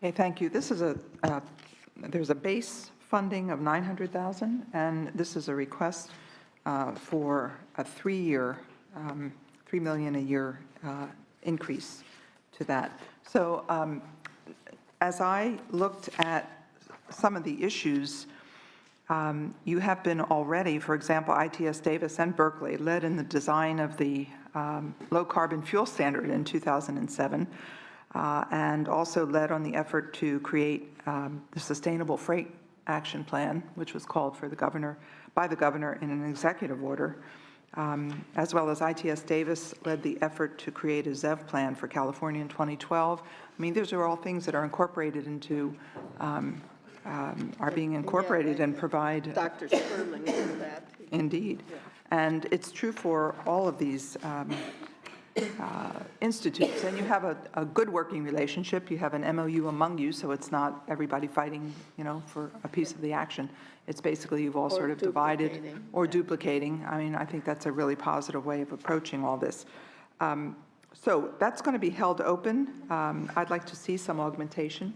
Okay, thank you. This is there's a base funding of $900,000, and this is a request for a 3-year, $3 million a year increase to that. So as I looked at some of the issues, you have been already, for example, ITS Davis and Berkeley led in the design of the low carbon fuel standard in 2007, and also led on the effort to create the Sustainable Freight Action Plan, which was called for by the governor in an executive order, as well as ITS Davis led the effort to create a ZEV plan for California in 2012. I mean, those are all things that are incorporated into, are being incorporated and provide. Dr. Sperling did that. Indeed. Yeah. And it's true for all of these institutes, and you have a good working relationship. You have an MOU among you, so it's not everybody fighting, for a piece of the action. It's basically you've all sort of divided or duplicating. I mean, I think that's a really positive way of approaching all this. So that's going to be held open. I'd like to see some augmentation,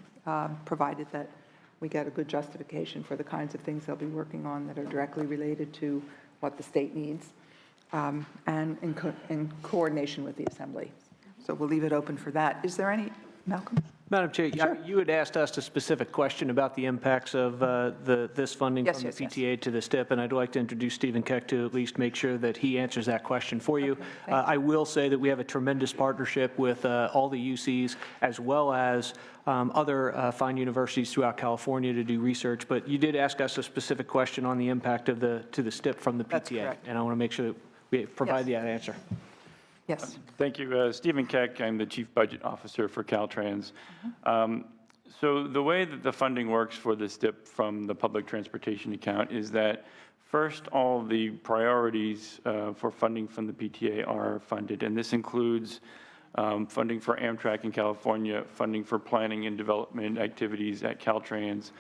provided that we get a good justification for the kinds of things they'll be working on that are directly related to what the state needs, and in coordination with the Assembly. So we'll leave it open for that. Is there any, Malcolm? Madam Chair, Sure. you had asked us a specific question about the impacts of this funding from the PTA to the STIP, and I'd like to introduce Stephen Keck to at least make sure that he answers that question for you. Okay, I will say that we have a tremendous partnership with all the UCs as well as other fine universities throughout California to do research, but you did ask us a specific question on the impact of to the STIP from the PTA. That's correct. And I want to make sure that we provide that answer. Yes. Thank you. Stephen Keck, I'm the Chief Budget Officer for Caltrans. So the way that the funding works for the STIP from the public transportation account is that first, all the priorities for funding from the PTA are funded, and this includes funding for Amtrak in California, funding for planning and development activities at Caltrans,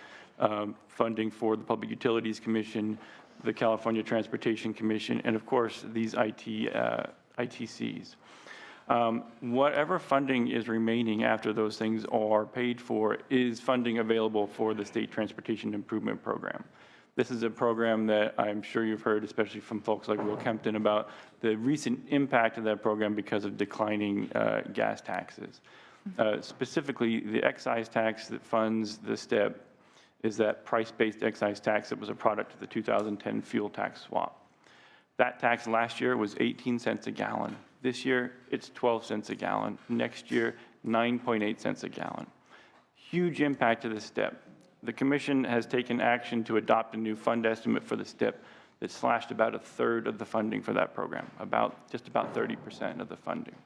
funding for the Public Utilities Commission, the California Transportation Commission, and of course, these ITCs. Whatever funding is remaining after those things are paid for is funding available for the State Transportation Improvement Program. This is a program that I'm sure you've heard, especially from folks like Will Kempton, about the recent impact of that program because of declining gas taxes. Specifically, the excise tax that funds the STIP is that price-based excise tax that was a product of the 2010 fuel tax swap. That tax last year was 18 cents a gallon. This year, it's 12 cents a gallon. Next year, 9.8 cents a gallon. Huge impact to the STIP. The Commission has taken action to adopt a new fund estimate for the STIP that slashed about a third of the funding for that program, just about 30% of the funding.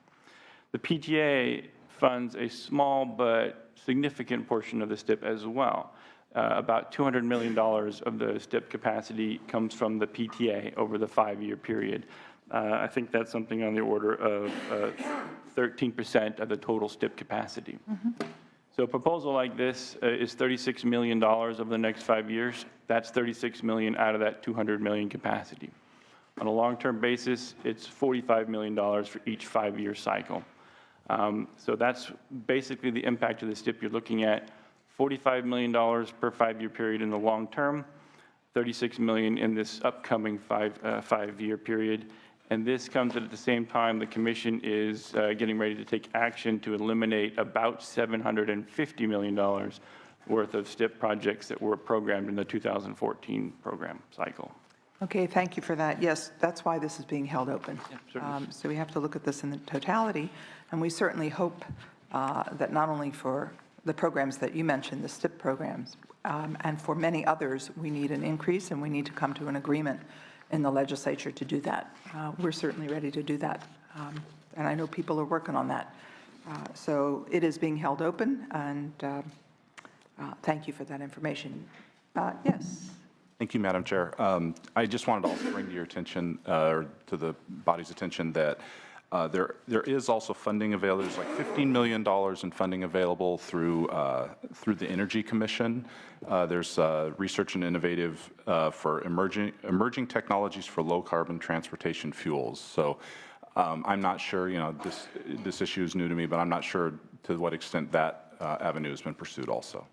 The PTA funds a small but significant portion of the STIP as well. About $200 million of the STIP capacity comes from the PTA over the 5-year period. I think that's something on the order of 13% of the total STIP capacity. So a proposal like this is $36 million over the next 5 years. That's $36 million out of that $200 million capacity. On a long-term basis, it's $45 million for each 5-year cycle. So that's basically the impact of the STIP you're looking at. $45 million per 5-year period in the long term, $36 million in this upcoming 5-year period. And this comes at the same time the Commission is getting ready to take action to eliminate about $750 million worth of STIP projects that were programmed in the 2014 program cycle. Okay, thank you for that. Yes, that's why this is being held open. Yeah, so we have to look at this in the totality, and we certainly hope that not only for the programs that you mentioned, the STIP programs, and for many others, we need an increase, and we need to come to an agreement in the legislature to do that. We're certainly ready to do that, and I know people are working on that. So it is being held open, and thank you for that information. Yes. Thank you, Madam Chair. I just wanted to also bring to your attention, or to the body's attention, that there is also funding available. There's like $15 million in funding available through the Energy Commission. There's research and innovative for emerging technologies for low carbon transportation fuels. So I'm not sure, this issue is new to me, but I'm not sure to what extent that avenue has been pursued also.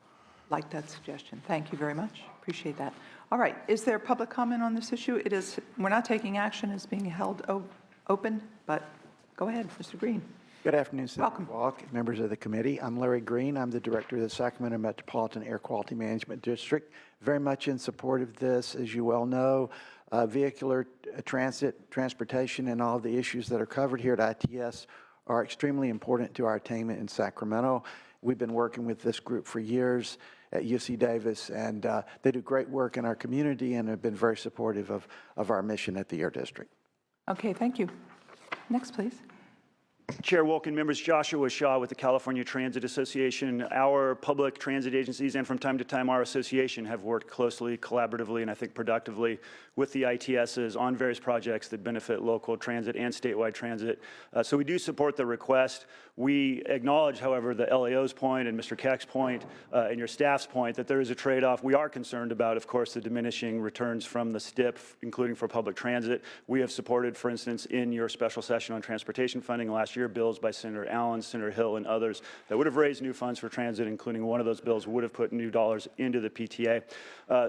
Like that suggestion. Thank you very much. Appreciate that. All right, is there public comment on this issue? It is, we're not taking action, it's being held open, but go ahead, Mr. Green. Good afternoon, Senator Welcome. Walk, members of the committee. I'm Larry Green. I'm the director of the Sacramento Metropolitan Air Quality Management District. Very much in support of this. As you well know, vehicular transportation, and all of the issues that are covered here at ITS are extremely important to our attainment in Sacramento. We've been working with this group for years at UC Davis, and they do great work in our community and have been very supportive of our mission at the Air District. Okay, thank you. Next, please. Chair Wolkin, members, Joshua Shaw with the California Transit Association. Our public transit agencies and from time to time our association have worked closely, collaboratively, and I think productively with the ITSs on various projects that benefit local transit and statewide transit. So we do support the request. We acknowledge, however, the LAO's point and Mr. Keck's point and your staff's point that there is a trade-off. We are concerned about, of course, the diminishing returns from the STIP, including for public transit. We have supported, for instance, in your special session on transportation funding last year, bills by Senator Allen, Senator Hill, and others that would have raised new funds for transit, including one of those bills would have put new dollars into the PTA.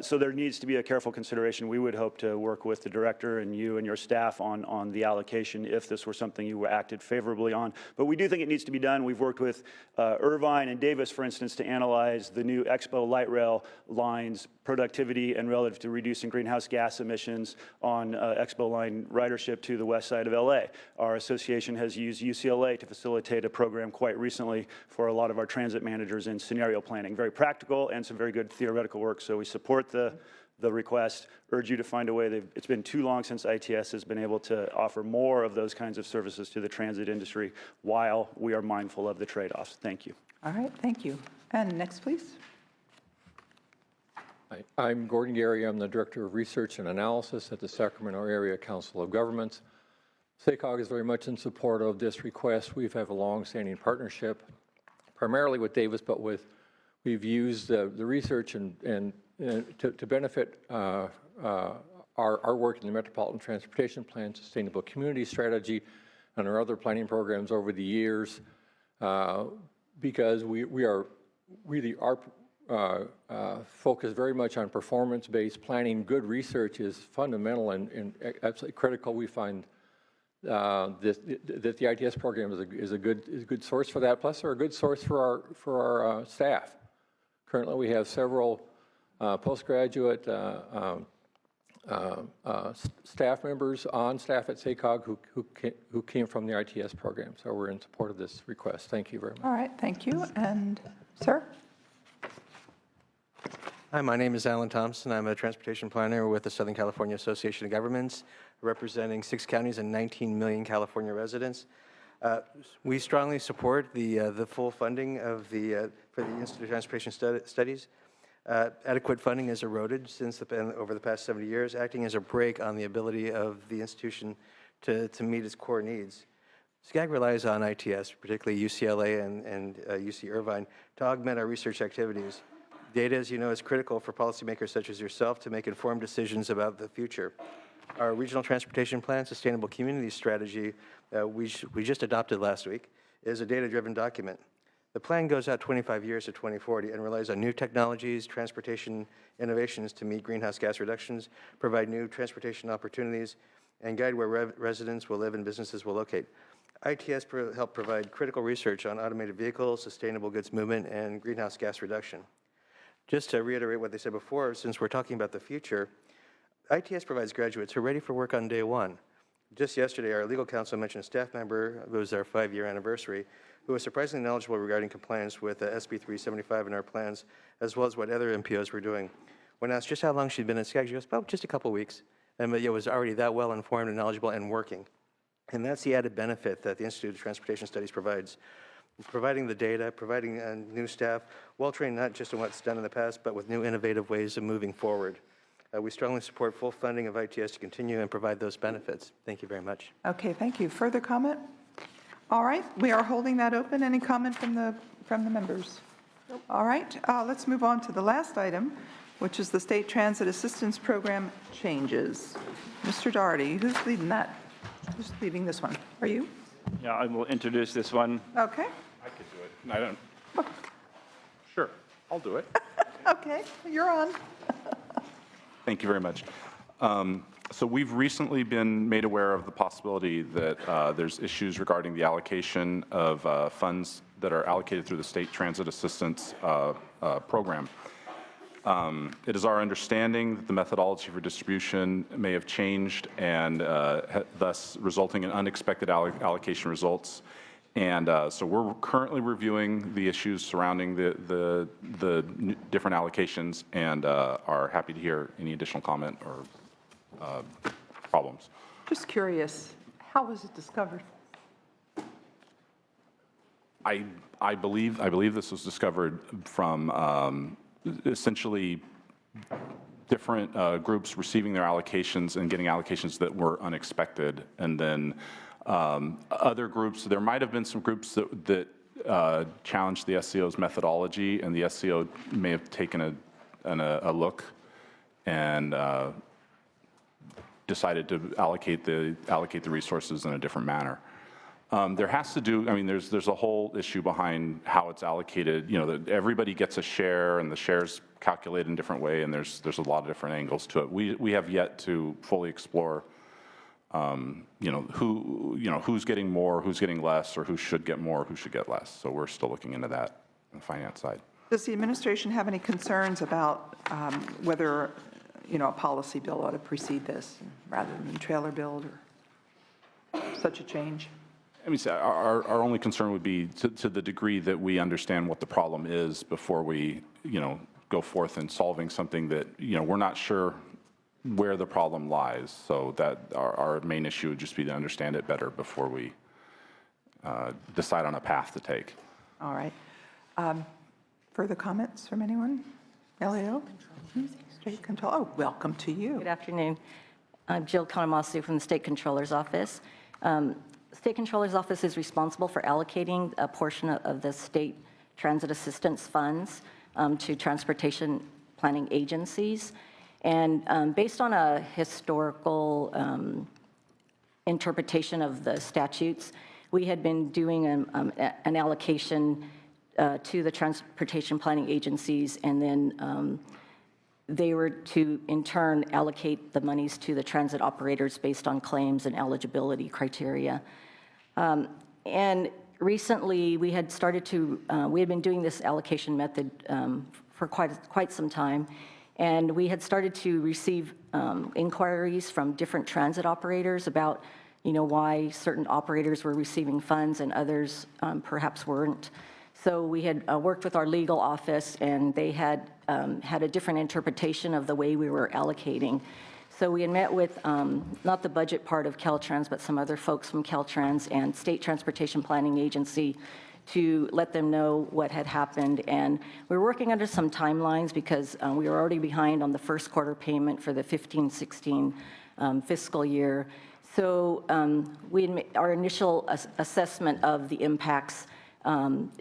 So there needs to be a careful consideration. We would hope to work with the director and you and your staff on the allocation if this were something you were acted favorably on. But we do think it needs to be done. We've worked with Irvine and Davis, for instance, to analyze the new Expo light rail lines productivity and relative to reducing greenhouse gas emissions on Expo line ridership to the west side of LA. Our association has used UCLA to facilitate a program quite recently for a lot of our transit managers in scenario planning. Very practical and some very good theoretical work, so we support the request, urge you to find a way. It's been too long since ITS has been able to offer more of those kinds of services to the transit industry while we are mindful of the trade-offs. Thank you. All right, thank you. And next, please. I'm Gordon Gary. I'm the Director of Research and Analysis at the Sacramento Area Council of Governments. SACOG is very much in support of this request. We've had a long-standing partnership, primarily with Davis, but we've used the research and to benefit our work in the Metropolitan Transportation Plan, Sustainable Community Strategy, and our other planning programs over the years, because we are really focused very much on performance-based planning. Good research is fundamental and absolutely critical. We find that the ITS program is a good source for that. Plus, they're a good source for our staff. Currently, we have several postgraduate staff members on staff at SACOG who came from the ITS program. So we're in support of this request. Thank you very much. All right, thank you. And sir? Hi, my name is Alan Thompson. I'm a transportation planner with the Southern California Association of Governments, representing 6 counties and 19 million California residents. We strongly support the full funding of for the Institute of Transportation Studies. Adequate funding has eroded over the past 70 years, acting as a brake on the ability of the institution to meet its core needs. SCAG relies on ITS, particularly UCLA and UC Irvine, to augment our research activities. Data, as you know, is critical for policymakers such as yourself to make informed decisions about the future. Our Regional Transportation Plan, Sustainable Community Strategy, we just adopted last week, is a data-driven document. The plan goes out 25 years to 2040 and relies on new technologies, transportation innovations to meet greenhouse gas reductions, provide new transportation opportunities, and guide where residents will live and businesses will locate. ITS help provide critical research on automated vehicles, sustainable goods movement, and greenhouse gas reduction. Just to reiterate what they said before, since we're talking about the future, ITS provides graduates who are ready for work on day one. Just yesterday, our legal counsel mentioned a staff member, it was our 5-year anniversary, who was surprisingly knowledgeable regarding compliance with SB 375 in our plans, as well as what other MPOs were doing. When asked just how long she'd been at SCAG, she goes, "Oh, just a couple weeks." And was already that well informed and knowledgeable and working. And that's the added benefit that the Institute of Transportation Studies provides. Providing the data, providing new staff, well-trained not just in what's done in the past, but with new innovative ways of moving forward. We strongly support full funding of ITS to continue and provide those benefits. Thank you very much. Okay, thank you. Further comment? All right, we are holding that open. Any comment from the members? All right, let's move on to the last item, which is the State Transit Assistance Program changes. Mr. Doherty, who's leading that? Who's leading this one? Are you? Yeah, I will introduce this one. Okay. I could do it. I don't. I'll do it. Okay, you're on. Thank you very much. So we've recently been made aware of the possibility that there's issues regarding the allocation of funds that are allocated through the State Transit Assistance Program. It is our understanding that the methodology for distribution may have changed and thus resulting in unexpected allocation results. And so we're currently reviewing the issues surrounding the different allocations and are happy to hear any additional comment or problems. Just curious, how was it discovered? I believe this was discovered from essentially different groups receiving their allocations and getting allocations that were unexpected, and then other groups. There might have been some groups that challenged the SCO's methodology, and the SCO may have taken a look and decided to allocate the resources in a different manner. There has to do, I mean, there's a whole issue behind how it's allocated. You know, that everybody gets a share, and the share's calculated in a different way, and there's a lot of different angles to it. We have yet to fully explore, who's getting more, who's getting less, or who should get more, who should get less. So we're still looking into that on the finance side. Does the administration have any concerns about whether, a policy bill ought to precede this rather than trailer build or such a change? I mean, our only concern would be to the degree that we understand what the problem is before we, go forth in solving something that, we're not sure where the problem lies. So that our main issue would just be to understand it better before we decide on a path to take. All right. Further comments from anyone? LAO? State Control. Oh, welcome to you. Good afternoon. I'm Jill Kanemasu from the State Controller's Office. State Controller's Office is responsible for allocating a portion of the state transit assistance funds to transportation planning agencies. And based on a historical interpretation of the statutes, we had been doing an allocation to the transportation planning agencies, and then they were to, in turn, allocate the monies to the transit operators based on claims and eligibility criteria. And recently, we had been doing this allocation method for quite some time, and we had started to receive inquiries from different transit operators about, why certain operators were receiving funds and others perhaps weren't. So we had worked with our legal office, and they had had a different interpretation of the way we were allocating. So we had met with not the budget part of Caltrans, but some other folks from Caltrans and State Transportation Planning Agency to let them know what had happened. And we were working under some timelines because we were already behind on the first quarter payment for the 15-16 fiscal year. So our initial assessment of the impacts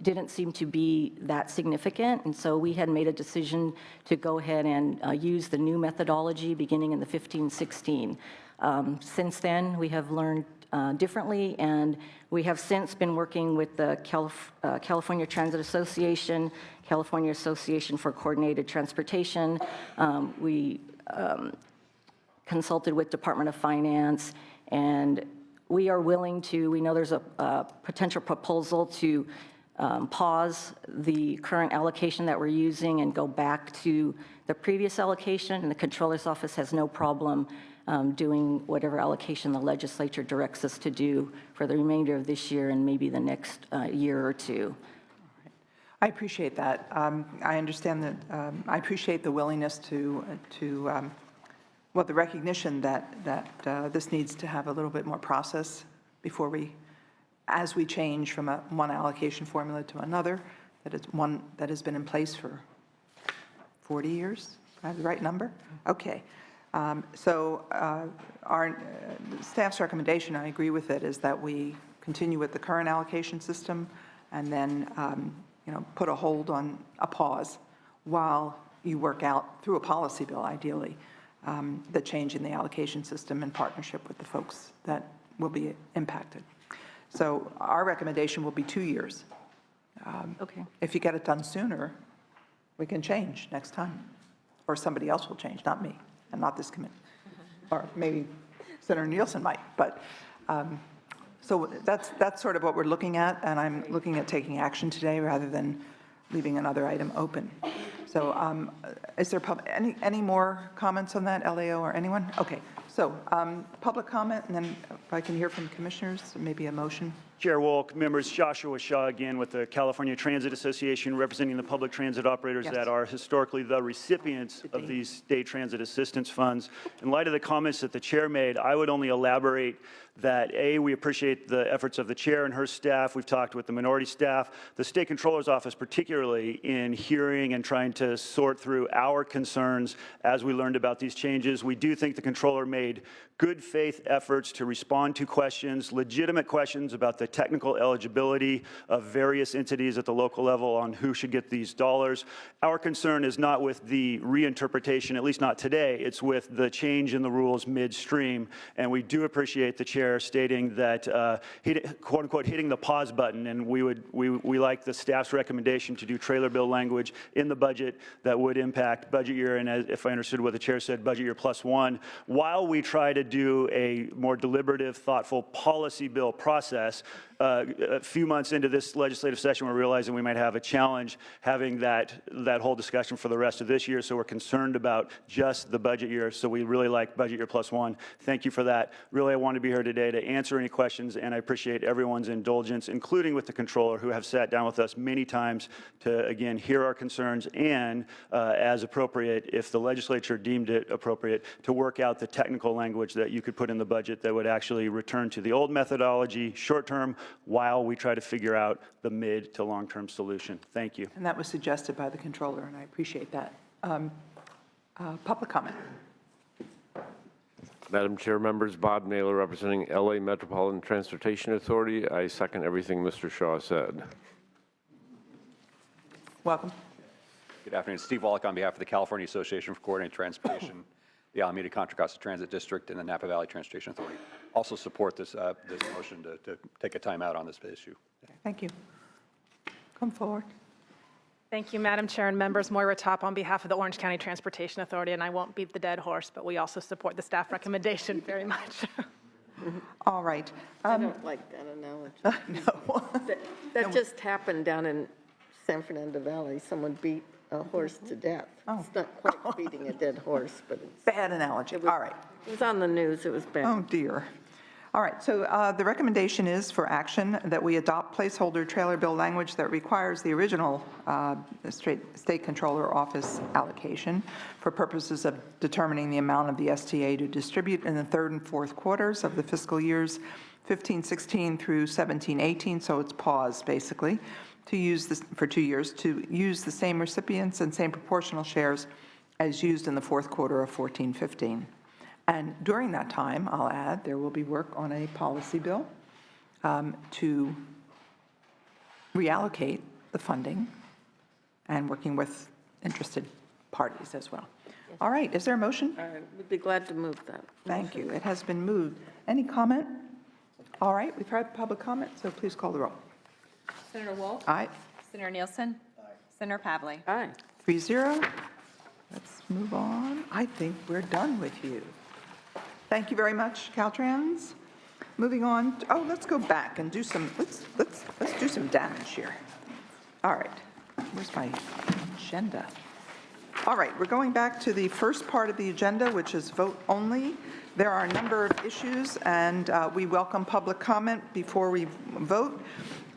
didn't seem to be that significant, and so we had made a decision to go ahead and use the new methodology beginning in the 15-16. Since then, we have learned differently, and we have since been working with the California Transit Association, California Association for Coordinated Transportation. We consulted with Department of Finance, and we are willing to, we know there's a potential proposal to pause the current allocation that we're using and go back to the previous allocation, and the Controller's Office has no problem doing whatever allocation the legislature directs us to do for the remainder of this year and maybe the next year or two. I appreciate that. I understand that. I appreciate the willingness to the recognition that this needs to have a little bit more process before as we change from one allocation formula to another, that it's one that has been in place for 40 years. I have the right number? Okay. So our staff's recommendation, I agree with it, is that we continue with the current allocation system and then, put a hold on a pause while you work out through a policy bill, ideally, the change in the allocation system in partnership with the folks that will be impacted. So our recommendation will be 2 years. Okay. If you get it done sooner, we can change next time. Or somebody else will change, not me, and not this committee. Or maybe Senator Nielsen might, but, so that's sort of what we're looking at, and I'm looking at taking action today rather than leaving another item open. So is there any more comments on that, LAO or anyone? Okay, so public comment, and then if I can hear from commissioners, maybe a motion. Chair Wolk, members, Joshua Shaw again with the California Transit Association, representing the public transit operators Yes. that are historically the recipients of these state transit assistance funds. In light of the comments that the chair made, I would only elaborate that, A, we appreciate the efforts of the chair and her staff. We've talked with the minority staff, the state controller's office particularly, in hearing and trying to sort through our concerns as we learned about these changes. We do think the controller made good faith efforts to respond to questions, legitimate questions about the technical eligibility of various entities at the local level on who should get these dollars. Our concern is not with the reinterpretation, at least not today, it's with the change in the rules midstream. And we do appreciate the chair stating that, quote unquote, hitting the pause button. And we like the staff's recommendation to do trailer bill language in the budget that would impact budget year, and if I understood what the chair said, budget year +1, while we try to do a more deliberative, thoughtful policy bill process. A few months into this legislative session, we're realizing we might have a challenge having that whole discussion for the rest of this year, so we're concerned about just the budget year, so we really like budget year +1. Thank you for that. Really, I want to be here today to answer any questions, and I appreciate everyone's indulgence, including with the controller, who have sat down with us many times to, again, hear our concerns and, as appropriate, if the legislature deemed it appropriate, to work out the technical language that you could put in the budget that would actually return to the old methodology, short-term, while we try to figure out the mid to long-term solution. Thank you. And that was suggested by the controller, and I appreciate that. Public comment. Madam Chair, members, Bob Naylor representing LA Metropolitan Transportation Authority. I second everything Mr. Shaw said. Welcome. Good afternoon. Steve Wallach on behalf of the California Association for Coordinated Transportation, the Alameda Contra Costa Transit District, and the Napa Valley Transportation Authority. Also support this motion to take a time out on this issue. Thank you. Come forward. Thank you, Madam Chair and members. Moira Top on behalf of the Orange County Transportation Authority, and I won't beat the dead horse, but we also support the staff recommendation very much. All right. I don't like that analogy. No. That just happened down in San Fernando Valley. Someone beat a horse to death. Oh. It's not quite beating a dead horse, but it's. Bad analogy. All right. It was on the news. It was bad. Oh, dear. All right, so the recommendation is for action that we adopt placeholder trailer bill language that requires the original state controller office allocation for purposes of determining the amount of the STA to distribute in the third and fourth quarters of the fiscal years 15-16 through 17-18, so it's paused basically, to use this for 2 years, to use the same recipients and same proportional shares as used in the fourth quarter of 14-15. And during that time, I'll add, there will be work on a policy bill to reallocate the funding and working with interested parties as well. All right, is there a motion? All right, we'd be glad to move that. Thank you. It has been moved. Any comment? All right, we've heard public comment, so please call the roll. Senator Wolf? Aye. Senator Nielsen? Aye. Senator Pavley? Aye. 3-0. Let's move on. I think we're done with you. Thank you very much, Caltrans. Moving on. Let's go back and do some. Let's do some damage here. All right. Where's my agenda? All right. We're going back to the first part of the agenda, which is vote only. There are a number of issues, and we welcome public comment before we vote,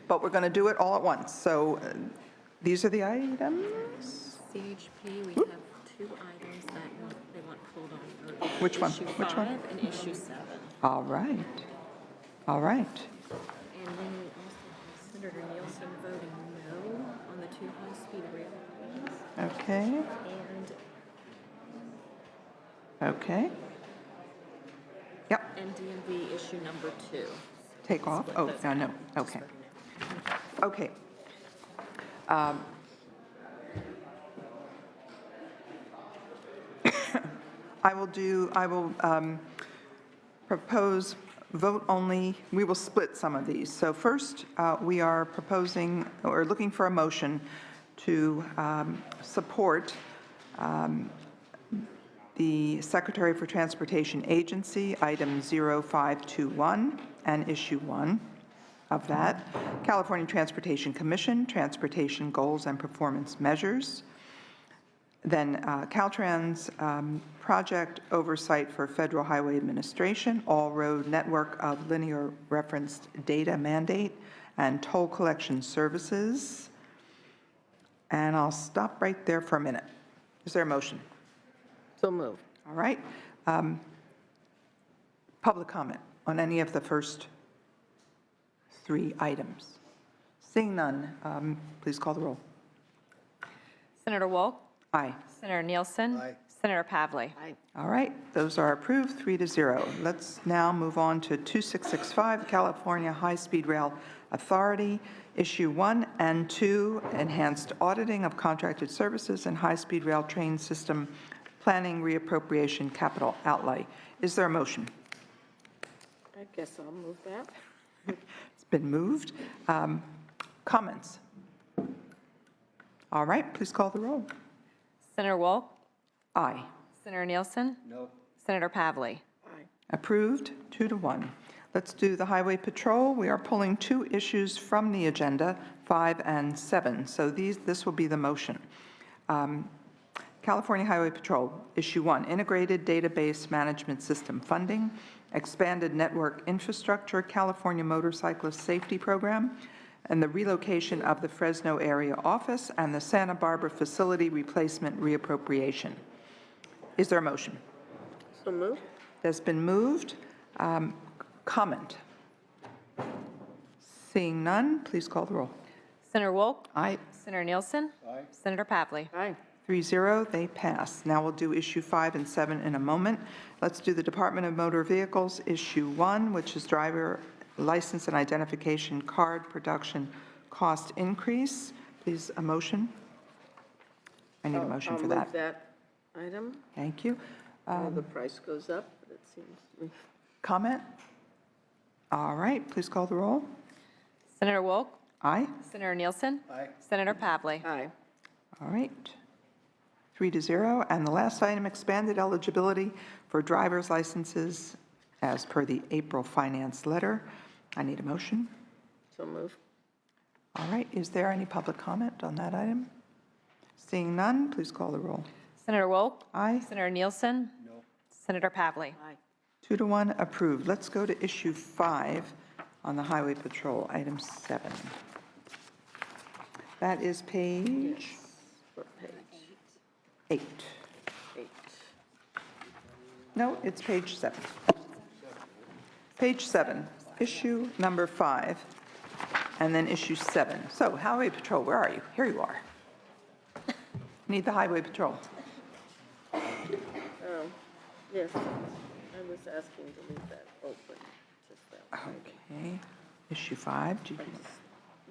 but we're going to do it all at once. So these are the items. CHP, we have 2 items that they want pulled on. Which one? Issue Which one? 5 and issue 7. All right. All right. And then we also have Senator Nielsen voting no on the 2 high-speed rail lines. Okay. Okay. Yep. And DMV issue number 2. Take off? Oh, no. Okay. Okay. I will propose vote only. We will split some of these. So first, we are proposing or looking for a motion to support the Secretary for Transportation Agency, item 0521, and issue 1 of that. California Transportation Commission, Transportation Goals and Performance Measures. Then Caltrans Project Oversight for Federal Highway Administration, All Road Network of Linear Referenced Data Mandate, and Toll Collection Services. And I'll stop right there for a minute. Is there a motion? So moved. All right. Public comment on any of the first 3 items. Seeing none, please call the roll. Senator Wolk? Aye. Senator Nielsen? Aye. Senator Pavley? Aye. All right, those are approved, 3-0. Let's now move on to 2665, California High-Speed Rail Authority, Issue 1 and 2, Enhanced Auditing of Contracted Services and High-Speed Rail Train System Planning Reappropriation Capital Outlay. Is there a motion? I guess I'll move that. It's been moved. Comments? All right, please call the roll. Senator Wolk? Aye. Senator Nielsen? No. Senator Pavley? Approved, 2-1. Let's do the Highway Patrol. We are pulling 2 issues from the agenda, 5 and 7. So this will be the motion. California Highway Patrol, Issue 1, Integrated Database Management System Funding, Expanded Network Infrastructure, California Motorcyclist Safety Program, and the relocation of the Fresno area office and the Santa Barbara facility replacement reappropriation. Is there a motion? So moved. That's been moved. Comment? Seeing none, please call the roll. Senator Wolk? Aye. Senator Nielsen? Aye. Senator Pavley? Aye. 3-0, they pass. Now we'll do issue 5 and 7 in a moment. Let's do the Department of Motor Vehicles, issue 1, which is driver license and identification card production cost increase. Please, a motion. I need a motion for that. I'll move that item. Thank you. Well, the price goes up, but it seems. Comment? All right, please call the roll. Senator Wolk? Aye. Senator Nielsen? Aye. Senator Pavley? Aye. All right. 3-0. And the last item, expanded eligibility for driver's licenses as per the April finance letter. I need a motion. So moved. All right, is there any public comment on that item? Seeing none, please call the roll. Senator Wolk? Aye. Senator Nielsen? No. Senator Pavley? Aye. 2-1 approved. Let's go to issue 5 on the Highway Patrol, item 7. That is page What page? 8. 8. No, it's page 7. Page 7, issue number 5, and then issue 7. So Highway Patrol, where are you? Here you are. Need the Highway Patrol. Oh, yes. I was asking to leave that open. Just that. Okay, issue 5. I just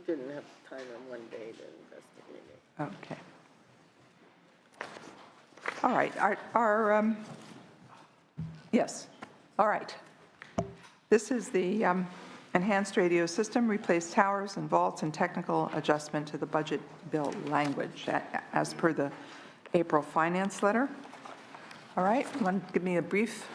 didn't have time on one day to investigate it. Okay. All right, yes, all right. This is the enhanced radio system, replace towers and vaults and technical adjustment to the budget bill language as per the April finance letter. All right, you want to give me a brief?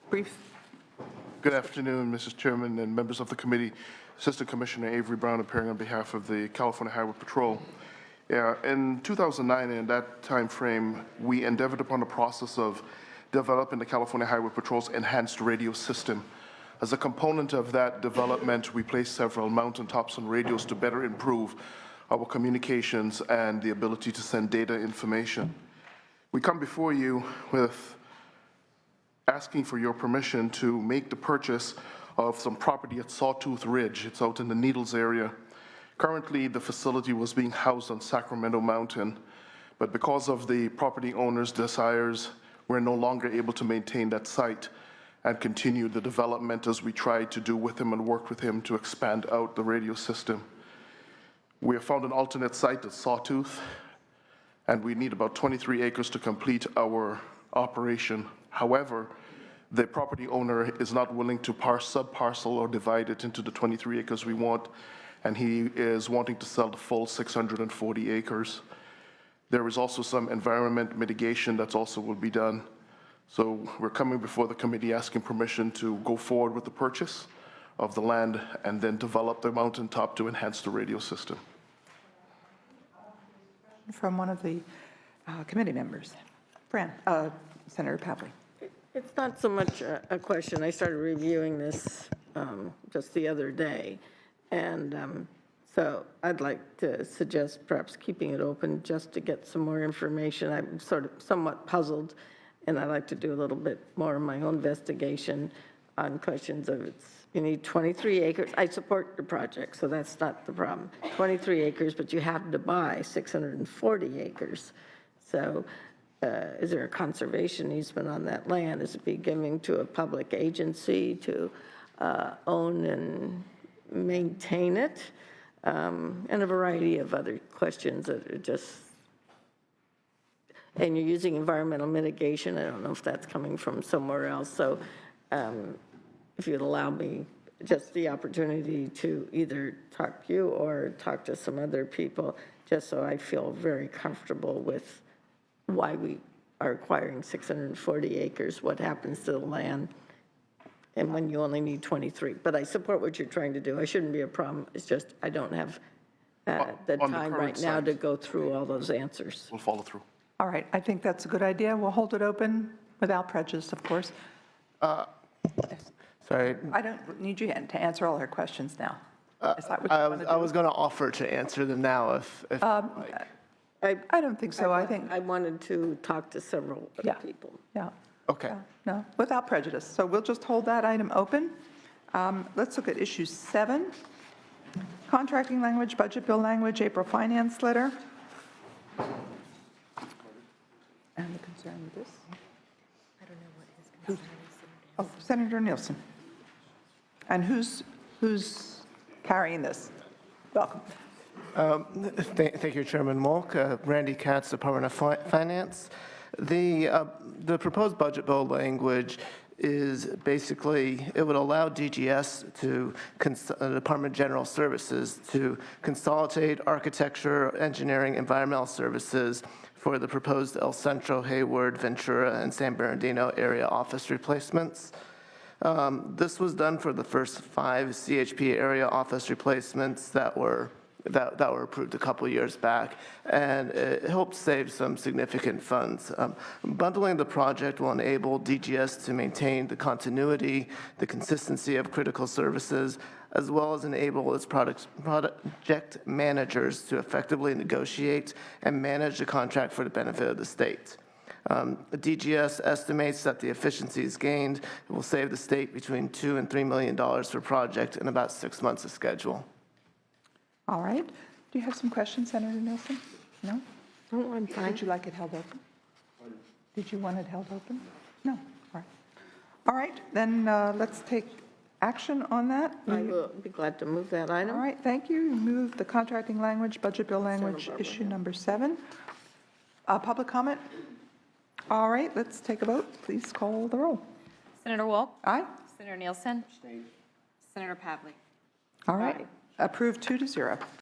Good afternoon, Mrs. Chairman and members of the committee. Assistant Commissioner Avery Brown appearing on behalf of the California Highway Patrol. Yeah, in 2009, in that time frame, we endeavored upon the process of developing the California Highway Patrol's enhanced radio system. As a component of that development, we placed several mountaintops on radios to better improve our communications and the ability to send data information. We come before you with asking for your permission to make the purchase of some property at Sawtooth Ridge. It's out in the Needles area. Currently, the facility was being housed on Sacramento Mountain, but because of the property owner's desires, we're no longer able to maintain that site and continue the development as we tried to do with him and worked with him to expand out the radio system. We have found an alternate site at Sawtooth, and we need about 23 acres to complete our operation. However, the property owner is not willing to sub-parcel or divide it into the 23 acres we want, and he is wanting to sell the full 640 acres. There is also some environment mitigation that's also will be done. So we're coming before the committee asking permission to go forward with the purchase of the land and then develop the mountaintop to enhance the radio system. From one of the committee members. Senator Pavley. It's not so much a question. I started reviewing this just the other day. And so I'd like to suggest perhaps keeping it open just to get some more information. I'm sort of somewhat puzzled, and I'd like to do a little bit more of my own investigation on questions of you need 23 acres. I support your project, so that's not the problem. 23 acres, but you have to buy 640 acres. So is there a conservation easement on that land? Is it be giving to a public agency to own and maintain it? And a variety of other questions that are just, and you're using environmental mitigation. I don't know if that's coming from somewhere else. So if you'd allow me just the opportunity to either talk to you or talk to some other people, just so I feel very comfortable with why we are acquiring 640 acres, what happens to the land, and when you only need 23. But I support what you're trying to do. I shouldn't be a problem. It's just I don't have the time right now to go through all those answers. We'll follow through. All right, I think that's a good idea. We'll hold it open without prejudice, of course. Sorry. I don't need you to answer all her questions now. Is that what you want to do? I was going to offer to answer them now if I don't think so. I think, I wanted to talk to several other people. yeah. okay. No, without prejudice. So we'll just hold that item open. Let's look at issue 7, contracting language, budget bill language, April finance letter. And the concern with this? I don't know what his concern is. Oh, Senator Nielsen. And who's carrying this? Welcome. Thank you, Chairman Molk. Randy Katz, Department of Finance. The proposed budget bill language is basically, it would allow DGS to, Department of General Services, to consolidate architecture, engineering, environmental services for the proposed El Centro, Hayward, Ventura, and San Bernardino area office replacements. This was done for the first 5 CHP area office replacements that were approved a couple years back, and it helped save some significant funds. Bundling the project will enable DGS to maintain the continuity, the consistency of critical services, as well as enable its project managers to effectively negotiate and manage the contract for the benefit of the state. DGS estimates that the efficiencies gained will save the state between $2 and $3 million per project in about 6 months of schedule. All right. Do you have some questions, Senator Nielsen? No? Oh, I'm fine. Would you like it held open? Did you want it held open? No. All right. All right, then let's take action on that. I will be glad to move that item. All right, thank you. You move the contracting language, budget bill language, issue number 7. Public comment? All right, let's take a vote. Please call the roll. Senator Wolk? Aye? Senator Nielsen? Senator Pavley? All right. Approved 2-0.